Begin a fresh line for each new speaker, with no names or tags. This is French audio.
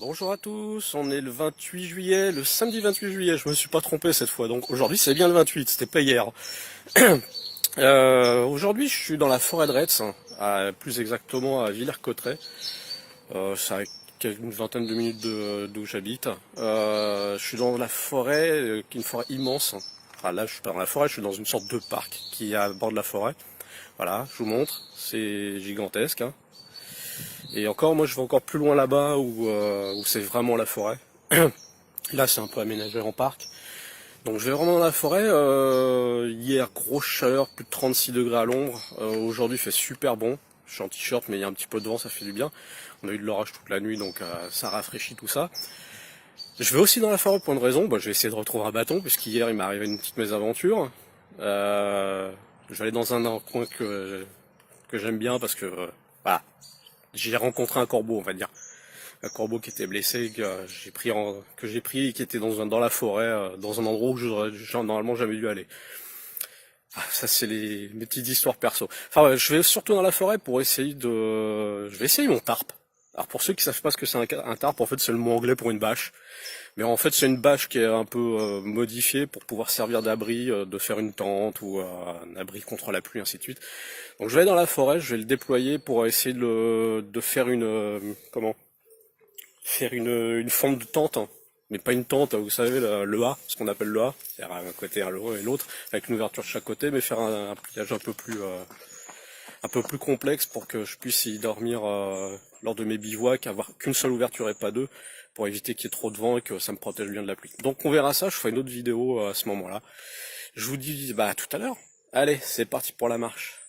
Bonjour à tous, on est le 28 juillet, le samedi 28 juillet, je me suis pas trompé cette fois, donc aujourd'hui c'est bien le 28, c'était pas hier. Aujourd'hui je suis dans la forêt de Retz, plus exactement à Villers-Cotterêts, c'est à une vingtaine de minutes d'où j'habite. Je suis dans la forêt, qui est une forêt immense. Enfin là je suis pas dans la forêt, je suis dans une sorte de parc qui est à bord de la forêt. Voilà, je vous montre, c'est gigantesque, hein. Et encore, moi je vais encore plus loin là-bas où c'est vraiment la forêt. Là c'est un peu aménagé en parc. Donc je vais vraiment dans la forêt. Hier, grosse chaleur, plus de 36 degrés à l'ombre. Aujourd'hui il fait super bon. Je suis en t-shirt mais il y a un petit peu de vent, ça fait du bien. On a eu de l'orage toute la nuit donc ça rafraîchit tout ça. Je vais aussi dans la forêt pour une raison. Bah, je vais essayer de retrouver un bâton puisqu'hier il m'est arrivé une petite mésaventure. Je vais aller dans un coin que j'aime bien parce que voilà, j'ai rencontré un corbeau, on va dire. Un corbeau qui était blessé, que j'ai pris et qui était dans la forêt, dans un endroit où j'aurais normalement jamais dû aller. Ah, ça c'est mes petites histoires perso. Enfin ouais, je vais surtout dans la forêt pour je vais essayer mon tarp. Alors pour ceux qui savent pas ce que c'est un tarp, en fait c'est le mot anglais pour une bâche. Mais en fait c'est une bâche qui est un peu modifiée pour pouvoir servir d'abri, de faire une tente ou un abri contre la pluie, ainsi de suite. Donc je vais aller dans la forêt, je vais le déployer pour essayer de faire une forme de tente, hein. Mais pas une tente, vous savez, le A, ce qu'on appelle le A, c'est-à-dire un côté un et l'autre, avec une ouverture de chaque côté, mais faire un pliage un peu plus complexe pour que je puisse y dormir lors de mes bivouacs, avoir qu'une seule ouverture et pas deux, pour éviter qu'il y ait trop de vent et que ça me protège bien de la pluie. Donc on verra ça, je ferai une autre vidéo à ce moment-là. Je vous dis bah à tout à l'heure. Allez, c'est parti pour la marche.